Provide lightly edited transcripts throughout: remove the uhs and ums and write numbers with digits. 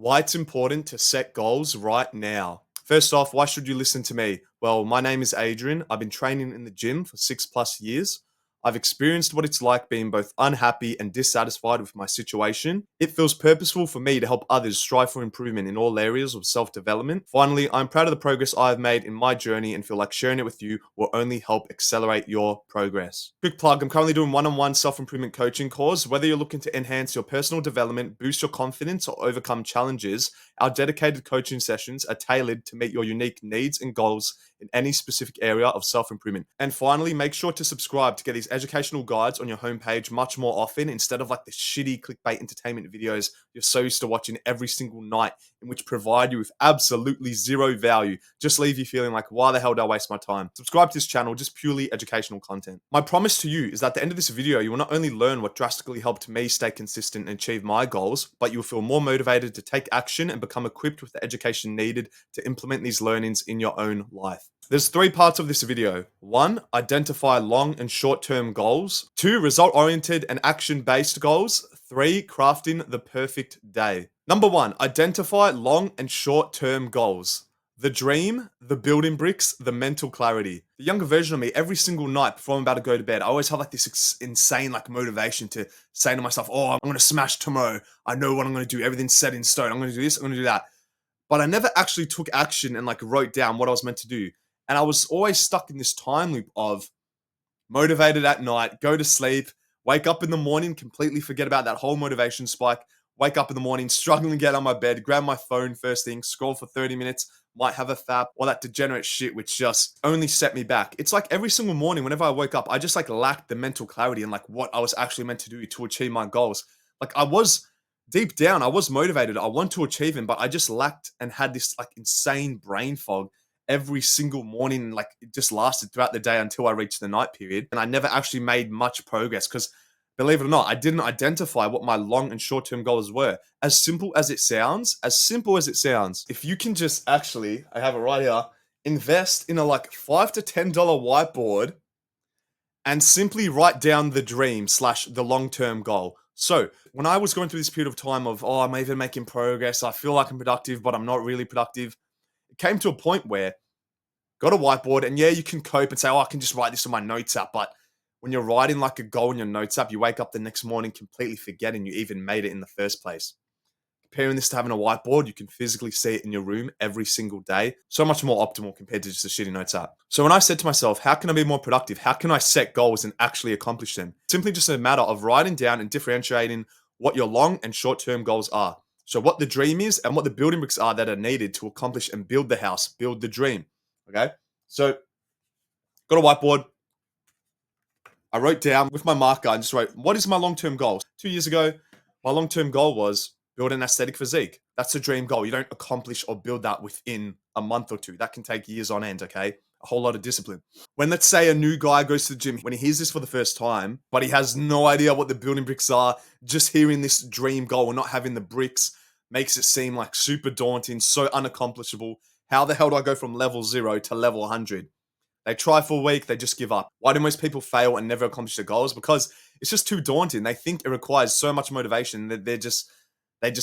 Why it's important to set goals right now. First off, why should you listen to me? Well, my name is Adrian. I've been training in the gym for 6+ years. I've experienced what it's like being both unhappy and dissatisfied with my situation. It feels purposeful for me to help others strive for improvement in all areas of self development. Finally, I'm proud of the progress I've made in my journey and feel like sharing it with you will only help accelerate your progress. Quick plug, I'm currently doing one-on-one self-improvement coaching course. Whether you're looking to enhance your personal development, boost your confidence, or overcome challenges, our dedicated coaching sessions are tailored to meet your unique needs and goals in any specific area of self-improvement. And finally, make sure to subscribe to get these educational guides on your homepage much more often instead of like the shitty clickbait entertainment videos you're so used to watching every single night, in which provide you with absolutely zero value, just leave you feeling like, why the hell did I waste my time? Subscribe to this channel, just purely educational content. My promise to you is that at the end of this video, you will not only learn what drastically helped me stay consistent and achieve my goals, but you'll feel more motivated to take action and become equipped with the education needed to implement these learnings in your own life. There's 3 parts of this video. 1, identify long and short-term goals. 2, result-oriented and action-based goals. 3, crafting the perfect day. Number 1, identify long and short-term goals. The dream, the building bricks, the mental clarity. The younger version of me, every single night before I'm about to go to bed, I always have like this insane like motivation to say to myself, oh, I'm going to smash tomorrow. I know what I'm going to do. Everything's set in stone. I'm going to do this. I'm going to do that. But I never actually took action and like wrote down what I was meant to do. And I was always stuck in this time loop of motivated at night, go to sleep, wake up in the morning, completely forget about that whole motivation spike, wake up in the morning, struggling to get on my bed, grab my phone first thing, scroll for 30 minutes, might have a fap, all that degenerate shit, which just only set me back. It's like every single morning, whenever I woke up, I just like lacked the mental clarity and like what I was actually meant to do to achieve my goals. Like I was deep down, I was motivated. I want to achieve them, but I just lacked and had this like insane brain fog every single morning. Like it just lasted throughout the day until I reached the night period. And I never actually made much progress because, believe it or not, I didn't identify what my long and short-term goals were. As simple as it sounds, if you can just actually, I have it right here, invest in a like $5 to $10 whiteboard and simply write down the dream / the long-term goal. So when I was going through this period of time of, oh, I'm even making progress, I feel like I'm productive, but I'm not really productive, it came to a point where got a whiteboard, and yeah, you can cope and say, oh, I can just write this on my notes app. But when you're writing like a goal in your notes app, you wake up the next morning completely forgetting you even made it in the first place. Comparing this to having a whiteboard, you can physically see it in your room every single day. So much more optimal compared to just a shitty notes app. So when I said to myself, how can I be more productive? How can I set goals and actually accomplish them? Simply just a matter of writing down and differentiating what your long and short-term goals are. So what the dream is and what the building bricks are that are needed to accomplish and build the house, build the dream. Okay? So got a whiteboard. I wrote down with my marker and just wrote, what is my long-term goal? 2 years ago, my long-term goal was build an aesthetic physique. That's a dream goal. You don't accomplish or build that within a month or two. That can take years on end, okay? A whole lot of discipline. When, let's say, a new guy goes to the gym, when he hears this for the first time, but he has no idea what the building bricks are, just hearing this dream goal and not having the bricks makes it seem like super daunting, so unaccomplishable. How the hell do I go from level 0 to level 100? They try for a week, they just give up. Why do most people fail and never accomplish their goals? Because it's just too daunting. They think it requires so much motivation that they just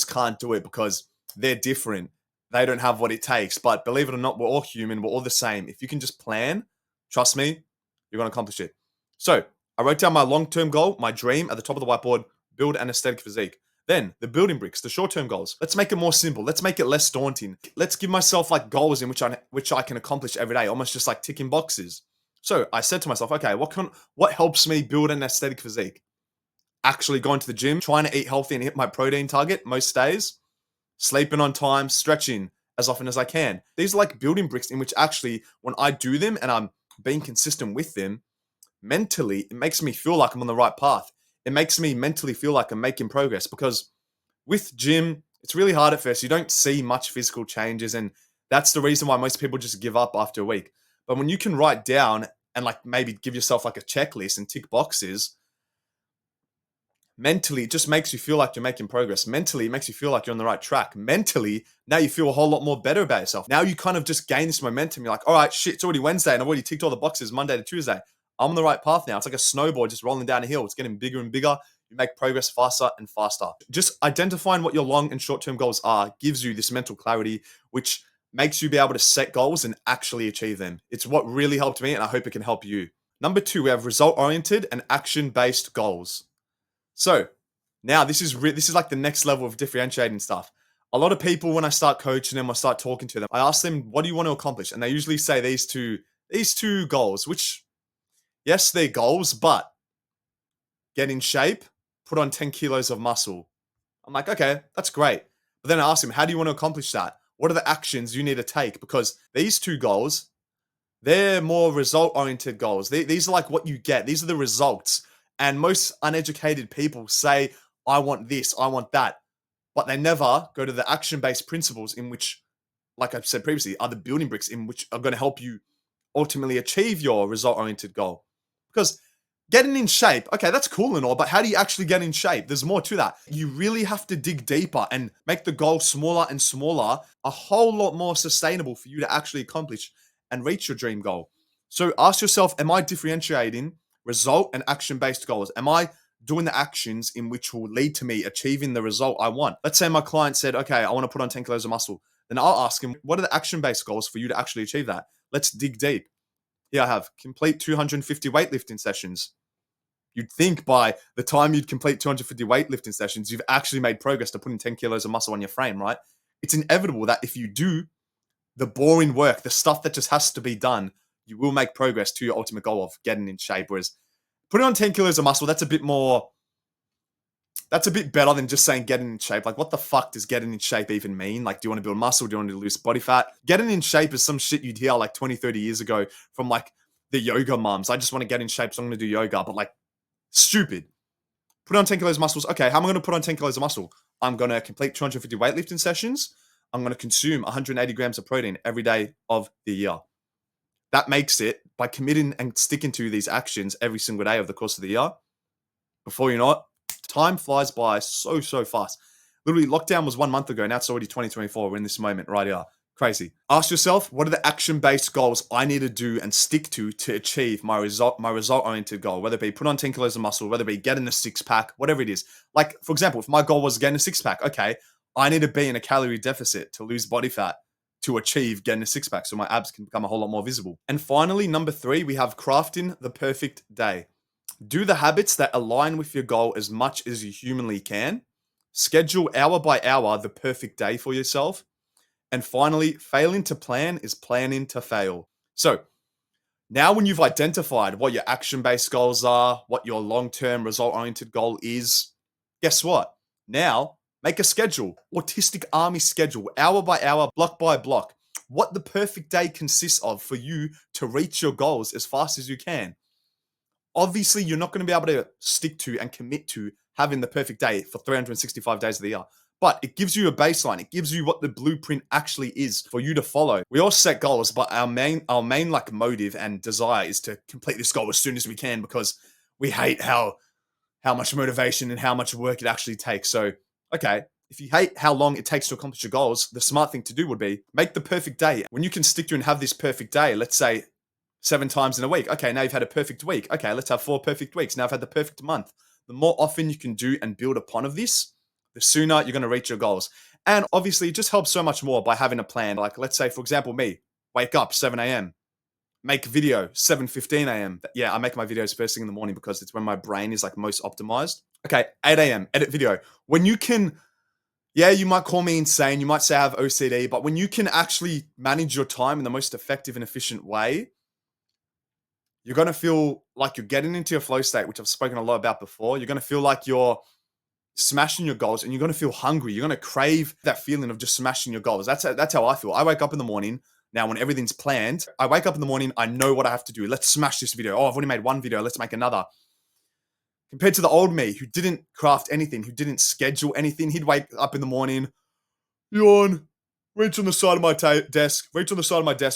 can't do it because they're different. They don't have what it takes. But believe it or not, we're all human. We're all the same. If you can just plan, trust me, you're going to accomplish it. So I wrote down my long-term goal, my dream at the top of the whiteboard, build an aesthetic physique. Then the building bricks, the short-term goals. Let's make it more simple. Let's make it less daunting. Let's give myself like goals in which I can accomplish every day, almost just like ticking boxes. So I said to myself, okay, what helps me build an aesthetic physique? Actually going to the gym, trying to eat healthy and hit my protein target most days, sleeping on time, stretching as often as I can. These are like building bricks in which actually when I do them and I'm being consistent with them, mentally, it makes me feel like I'm on the right path. It makes me mentally feel like I'm making progress because with gym, it's really hard at first. You don't see much physical changes, and that's the reason why most people just give up after a week. But when you can write down and like maybe give yourself like a checklist and tick boxes, mentally, it just makes you feel like you're making progress. Mentally, it makes you feel like you're on the right track. Mentally, now you feel a whole lot more better about yourself. Now you kind of just gain this momentum. You're like, all right, shit, it's already Wednesday and I've already ticked all the boxes Monday to Tuesday. I'm on the right path now. It's like a snowboard just rolling down a hill. It's getting bigger and bigger. you make progress faster and faster. Just identifying what your long and short term goals are gives you this mental clarity, which makes you be able to set goals and actually achieve them. It's what really helped me, and I hope it can help you. Number 2, we have result oriented and action based goals. So now this is like the next level of differentiating stuff. A lot of people, when I start coaching them or start talking to them, I ask them, what do you want to accomplish? And they usually say these two goals, which, yes, they're goals, but get in shape, put on 10 kilos of muscle. I'm like, okay, that's great. But then I ask them, how do you want to accomplish that? What are the actions you need to take? Because these two goals, they're more result-oriented goals. These are like what you get. These are the results. And most uneducated people say, I want this, I want that. But they never go to the action-based principles in which, like I've said previously, are the building bricks in which are going to help you ultimately achieve your result-oriented goal. Because getting in shape, okay, that's cool and all, but how do you actually get in shape? There's more to that. You really have to dig deeper and make the goal smaller and smaller, a whole lot more sustainable for you to actually accomplish and reach your dream goal. So ask yourself, am I differentiating result and action-based goals? Am I doing the actions in which will lead to me achieving the result I want? Let's say my client said, okay, I want to put on 10 kilos of muscle. Then I'll ask him, what are the action-based goals for you to actually achieve that? Let's dig deep. Here I have complete 250 weightlifting sessions. You'd think by the time you'd complete 250 weightlifting sessions, you've actually made progress to putting 10 kilos of muscle on your frame, right? It's inevitable that if you do the boring work, the stuff that just has to be done, you will make progress to your ultimate goal of getting in shape. Whereas putting on 10 kilos of muscle, that's a bit better than just saying getting in shape. Like, what the fuck does getting in shape even mean? Like, do you want to build muscle? Do you want to lose body fat? Getting in shape is some shit you'd hear like 20, 30 years ago from like the yoga mums. I just want to get in shape, so I'm going to do yoga. But like, stupid. Put on 10 kilos of muscles. Okay, how am I going to put on 10 kilos of muscle? I'm going to complete 250 weightlifting sessions. I'm going to consume 180 grams of protein every day of the year. That makes it, by committing and sticking to these actions every single day over the course of the year, before you know it, time flies by so fast. Literally, lockdown was 1 month ago. Now it's already 2024. We're in this moment right here. Crazy. Ask yourself, what are the action-based goals I need to do and stick to achieve my result-oriented goal? Whether it be put on 10 kilos of muscle, whether it be get in a six-pack, whatever it is. Like, for example, if my goal was getting a six-pack, okay, I need to be in a calorie deficit to lose body fat to achieve getting a six-pack so my abs can become a whole lot more visible. And finally, number 3, we have crafting the perfect day. Do the habits that align with your goal as much as you humanly can. Schedule hour by hour the perfect day for yourself. And finally, failing to plan is planning to fail. So now when you've identified what your action-based goals are, what your long-term result-oriented goal is, guess what? Now, make a schedule, autistic army schedule, hour by hour, block by block, what the perfect day consists of for you to reach your goals as fast as you can. Obviously, you're not going to be able to stick to and commit to having the perfect day for 365 days of the year. But it gives you a baseline. It gives you what the blueprint actually is for you to follow. We all set goals, but our main like motive and desire is to complete this goal as soon as we can because we hate how much motivation and how much work it actually takes. So, okay, if you hate how long it takes to accomplish your goals, the smart thing to do would be make the perfect day. When you can stick to and have this perfect day, let's say 7 times in a week. Okay, now you've had a perfect week. Okay, let's have 4 perfect weeks. Now I've had the perfect month. The more often you can do and build upon of this, the sooner you're going to reach your goals. And obviously, it just helps so much more by having a plan. Like, let's say, for example, me, wake up 7 a.m., make video 7:15 a.m. Yeah, I make my videos first thing in the morning because it's when my brain is like most optimized. Okay, 8 a.m., edit video. When you can, yeah, you might call me insane. You might say I have OCD, but when you can actually manage your time in the most effective and efficient way, you're going to feel like you're getting into your flow state, which I've spoken a lot about before. You're going to feel like you're smashing your goals and you're going to feel hungry. You're going to crave that feeling of just smashing your goals. That's how I feel. I wake up in the morning. Now, when everything's planned, I wake up in the morning. I know what I have to do. Let's smash this video. Oh, I've already made one video. Let's make another. Compared to the old me who didn't craft anything, who didn't schedule anything, he'd wake up in the morning, yawn, reach on the side of my desk,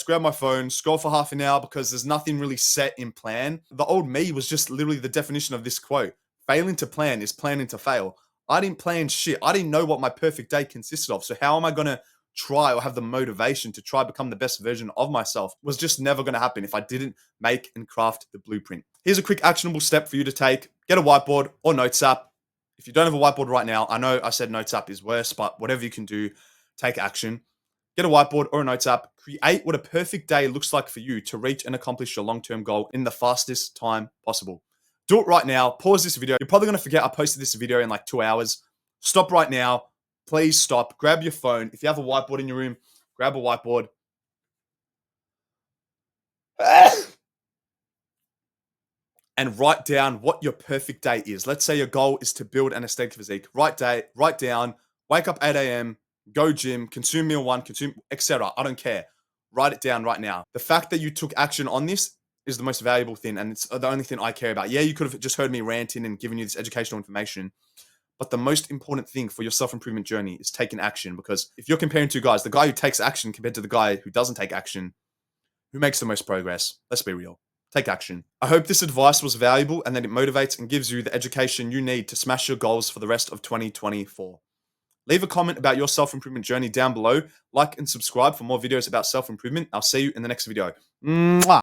grab my phone, scroll for half an hour because there's nothing really set in plan. The old me was just literally the definition of this quote. Failing to plan is planning to fail. I didn't plan shit. I didn't know what my perfect day consisted of. So how am I going to try or have the motivation to try become the best version of myself? It was just never going to happen if I didn't make and craft the blueprint. Here's a quick actionable step for you to take. Get a whiteboard or notes app. If you don't have a whiteboard right now, I know I said Notes app is worse, but whatever you can do, take action. Get a whiteboard or a Notes app. Create what a perfect day looks like for you to reach and accomplish your long-term goal in the fastest time possible. Do it right now. Pause this video. You're probably going to forget I posted this video in like 2 hours. Stop right now. Please stop. Grab your phone. If you have a whiteboard in your room, grab a whiteboard. And write down what your perfect day is. Let's say your goal is to build an aesthetic physique. Write down, wake up 8 a.m., go gym, consume meal one, consume, etc. I don't care. Write it down right now. The fact that you took action on this is the most valuable thing, and it's the only thing I care about. Yeah, you could have just heard me ranting and giving you this educational information, but the most important thing for your self-improvement journey is taking action, because if you're comparing two guys, the guy who takes action compared to the guy who doesn't take action, who makes the most progress? Let's be real. Take action. I hope this advice was valuable and that it motivates and gives you the education you need to smash your goals for the rest of 2024. Leave a comment about your self-improvement journey down below. Like and subscribe for more videos about self-improvement. I'll see you in the next video. Mwah!